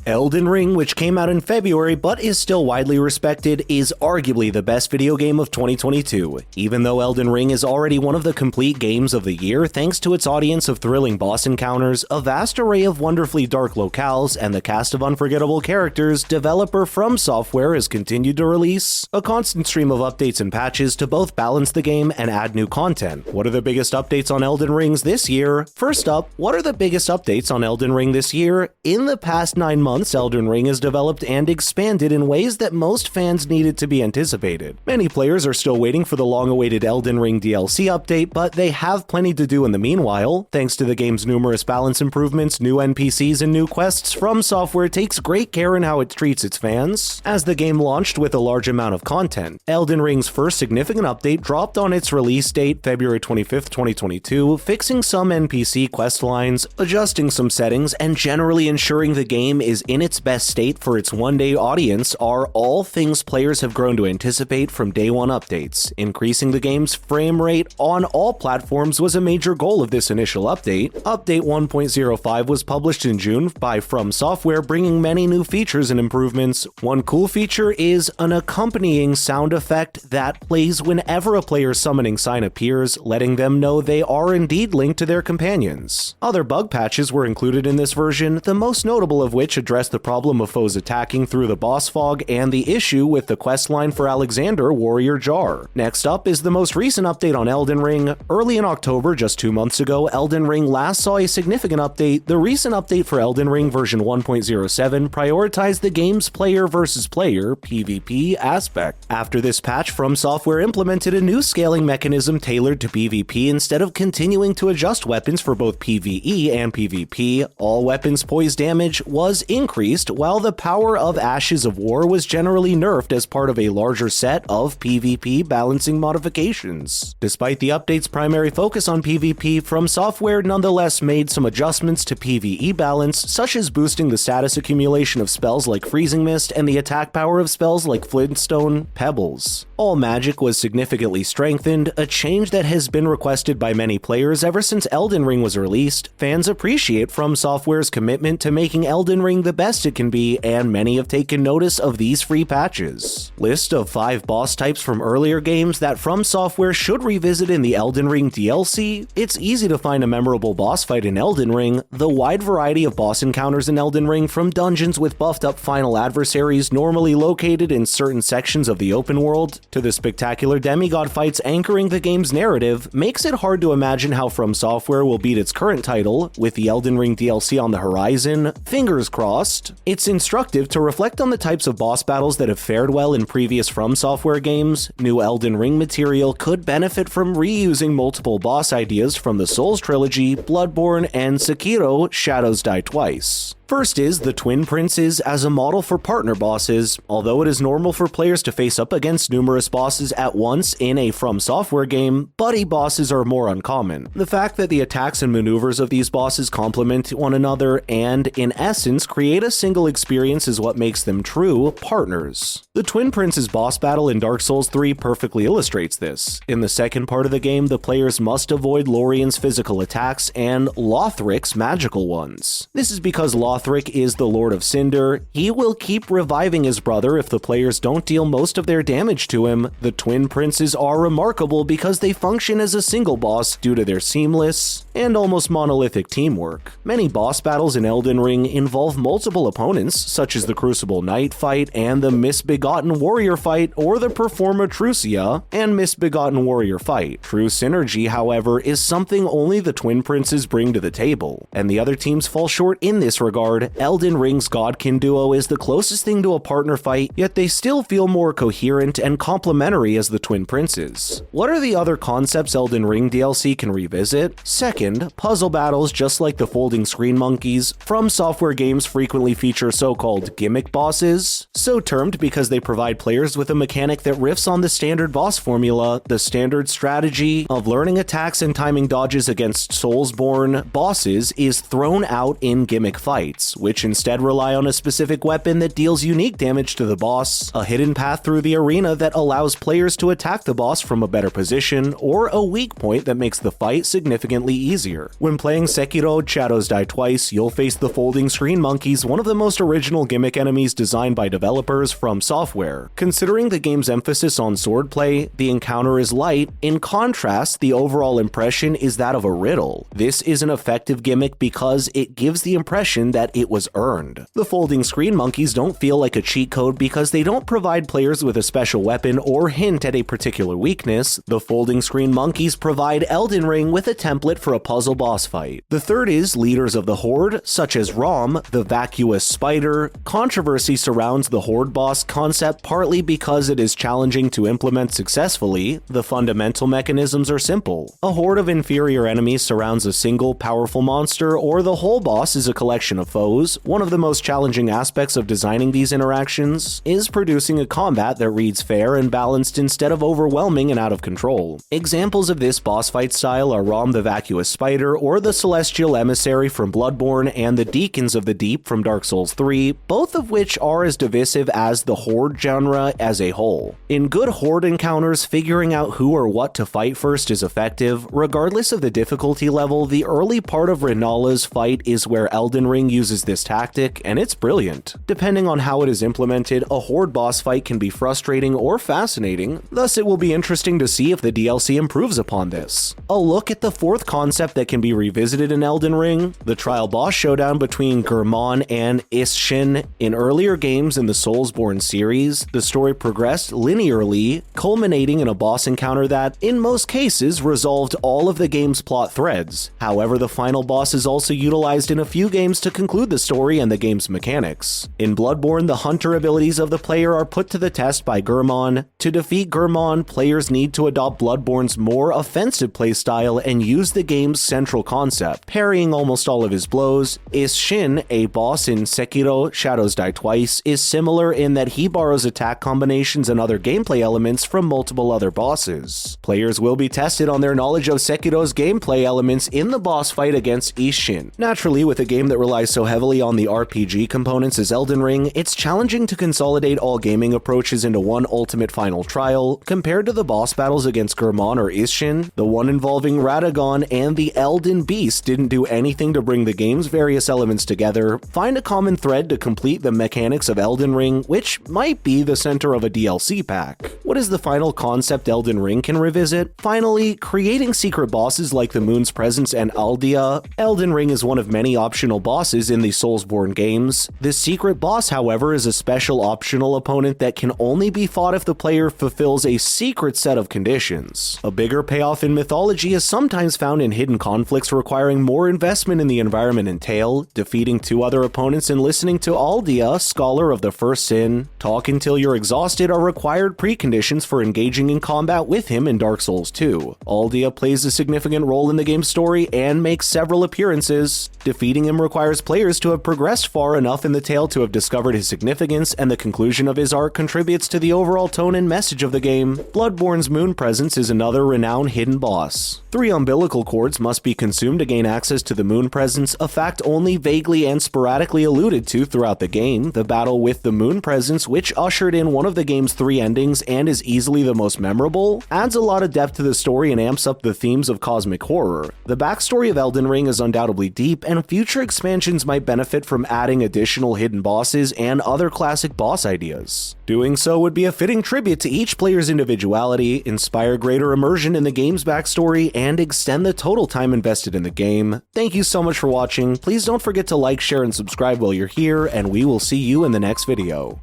Elden Ring, which came out in February but is still widely respected, is arguably the best video game of 2022. Even though Elden Ring is already one of the complete games of the year thanks to its audience of thrilling boss encounters, a vast array of wonderfully dark locales, and the cast of unforgettable characters, developer From Software has continued to release a constant stream of updates and patches to both balance the game and add new content. What are the biggest updates on Elden Rings this year? First up, what are the biggest updates on Elden Ring this year? In the past 9 months, Elden Ring has developed and expanded in ways that most fans needed to be anticipated. Many players are still waiting for the long-awaited Elden Ring DLC update, but they have plenty to do in the meanwhile. Thanks to the game's numerous balance improvements, new NPCs, and new quests, From Software takes great care in how it treats its fans. As the game launched with a large amount of content, Elden Ring's first significant update dropped on its release date, February 25th, 2022, fixing some NPC quest lines, adjusting some settings, and generally ensuring the game is in its best state for its one-day audience are all things players have grown to anticipate from day one updates. Increasing the game's frame rate on all platforms was a major goal of this initial update. Update 1.05 was published in June by From Software, bringing many new features and improvements. One cool feature is an accompanying sound effect that plays whenever a player's summoning sign appears, letting them know they are indeed linked to their companions. Other bug patches were included in this version, the most notable of which address the problem of foes attacking through the boss fog and the issue with the questline for Alexander, Warrior Jar. Next up is the most recent update on Elden Ring. Early in October, just 2 months ago, Elden Ring last saw a significant update. The recent update for Elden Ring version 1.07 prioritized the game's player versus player (PvP) aspect. After this patch, From Software implemented a new scaling mechanism tailored to PvP instead of continuing to adjust weapons for both PvE and PvP. All weapons poise damage was increased, while the power of Ashes of War was generally nerfed as part of a larger set of PvP balancing modifications. Despite the update's primary focus on PvP, From Software nonetheless made some adjustments to PvE balance, such as boosting the status accumulation of spells like Freezing Mist and the attack power of spells like Flintstone Pebbles. All magic was significantly strengthened, a change that has been requested by many players ever since Elden Ring was released. Fans appreciate From Software's commitment to making Elden Ring the best it can be, and many have taken notice of these free patches. List of 5 boss types from earlier games that From Software should revisit in the Elden Ring DLC. It's easy to find a memorable boss fight in Elden Ring. The wide variety of boss encounters in Elden Ring, from dungeons with buffed up final adversaries normally located in certain sections of the open world, to the spectacular demigod fights anchoring the game's narrative, makes it hard to imagine how From Software will beat its current title. With the Elden Ring DLC on the horizon, fingers crossed. It's instructive to reflect on the types of boss battles that have fared well in previous From Software games. New Elden Ring material could benefit from reusing multiple boss ideas from the Souls trilogy, Bloodborne, and Sekiro: Shadows Die Twice. First is the Twin Princes as a model for partner bosses. Although it is normal for players to face up against numerous bosses at once in a From Software game, buddy bosses are more uncommon. The fact that the attacks and maneuvers of these bosses complement one another and, in essence, create a single experience is what makes them true partners. The Twin Princes boss battle in Dark Souls 3 perfectly illustrates this. In the second part of the game, the players must avoid Lorien's physical attacks and Lothric's magical ones. This is because Lothric is the Lord of Cinder. He will keep reviving his brother if the players don't deal most of their damage to him. The Twin Princes are remarkable because they function as a single boss due to their seamless and almost monolithic teamwork. Many boss battles in Elden Ring involve multiple opponents, such as the Crucible Knight fight and the Misbegotten Warrior fight, or the Performa Trucia and Misbegotten Warrior fight. True synergy, however, is something only the Twin Princes bring to the table, and the other teams fall short in this regard. Elden Ring's Godkin duo is the closest thing to a partner fight, yet they still feel more coherent and complementary as the Twin Princes. What are the other concepts Elden Ring DLC can revisit? Second, puzzle battles. Just like the folding screen monkeys, From Software games frequently feature so-called gimmick bosses, so termed because they provide players with a mechanic that riffs on the standard boss formula. The standard strategy of learning attacks and timing dodges against Soulsborne bosses is thrown out in gimmick fights. fights, which instead rely on a specific weapon that deals unique damage to the boss, a hidden path through the arena that allows players to attack the boss from a better position, or a weak point that makes the fight significantly easier. When playing Sekiro: Shadows Die Twice, you'll face the folding screen monkeys, one of the most original gimmick enemies designed by developers From Software. Considering the game's emphasis on swordplay, the encounter is light. In contrast, the overall impression is that of a riddle. This is an effective gimmick because it gives the impression that it was earned. The folding screen monkeys don't feel like a cheat code because they don't provide players with a special weapon or hint at a particular weakness. The folding screen monkeys provide Elden Ring with a template for a puzzle boss fight. The third is leaders of the Horde, such as Rom, the vacuous spider. Controversy surrounds the Horde boss concept partly because it is challenging to implement successfully. The fundamental mechanisms are simple. A horde of inferior enemies surrounds a single powerful monster, or the whole boss is a collection of foes. One of the most challenging aspects of designing these interactions is producing a combat that reads fair and balanced instead of overwhelming and out of control. Examples of this boss fight style are Rom the Vacuous Spider, or the Celestial Emissary from Bloodborne, and the Deacons of the Deep from Dark Souls 3, both of which are as divisive as the Horde genre as a whole. In good Horde encounters, figuring out who or what to fight first is effective. Regardless of the difficulty level, the early part of Renala's fight is where Elden Ring uses this tactic, and it's brilliant. Depending on how it is implemented, a Horde boss fight can be frustrating or fascinating, thus it will be interesting to see if the DLC improves upon this. A look at the fourth concept that can be revisited in Elden Ring: the trial boss showdown between Gurman and Isshin. In earlier games in the Soulsborne series, the story progressed linearly, culminating in a boss encounter that, in most cases, resolved all of the game's plot threads. However, the final boss is also utilized in a few games to conclude the story and the game's mechanics. In Bloodborne, the hunter abilities of the player are put to the test by Gurman. To defeat Gurman, players need to adopt Bloodborne's more offensive playstyle and use the game's central concept, parrying almost all of his blows. Isshin, a boss in Sekiro: Shadows Die Twice, is similar in that he borrows attack combinations and other gameplay elements from multiple other bosses. Players will be tested on their knowledge of Sekiro's gameplay elements in the boss fight against Isshin. Naturally, with a game that relies so heavily on the RPG components as Elden Ring, it's challenging to consolidate all gaming approaches into one ultimate final trial. Compared to the boss battles against Gurman or Isshin, the one involving Radagon and the Elden Beast didn't do anything to bring the game's various elements together. Find a common thread to complete the mechanics of Elden Ring, which might be the center of a DLC pack. What is the final concept Elden Ring can revisit? Finally, creating secret bosses like the Moon's Presence and Aldea. Elden Ring is one of many optional bosses in the Soulsborne games. This secret boss, however, is a special optional opponent that can only be fought if the player fulfills a secret set of conditions. A bigger payoff in mythology is sometimes found in hidden conflicts requiring more investment in the environment and tale. Defeating two other opponents and listening to Aldea, scholar of the First Sin, talk until you're exhausted are required preconditions for engaging in combat with him in Dark Souls 2. Aldea plays a significant role in the game's story and makes several appearances. Defeating him requires players to have progressed far enough in the tale to have discovered his significance, and the conclusion of his arc contributes to the overall tone and message of the game. Bloodborne's Moon Presence is another renowned hidden boss. 3 umbilical cords must be consumed to gain access to the Moon Presence, a fact only vaguely and sporadically alluded to throughout the game. The battle with the Moon Presence, which ushered in one of the game's 3 endings and is easily the most memorable, adds a lot of depth to the story and amps up the themes of cosmic horror. The backstory of Elden Ring is undoubtedly deep, and future expansions might benefit from adding additional hidden bosses and other classic boss ideas. Doing so would be a fitting tribute to each player's individuality, inspire greater immersion in the game's backstory, and extend the total time invested in the game. Thank you so much for watching. Please don't forget to like, share, and subscribe while you're here, and we will see you in the next video.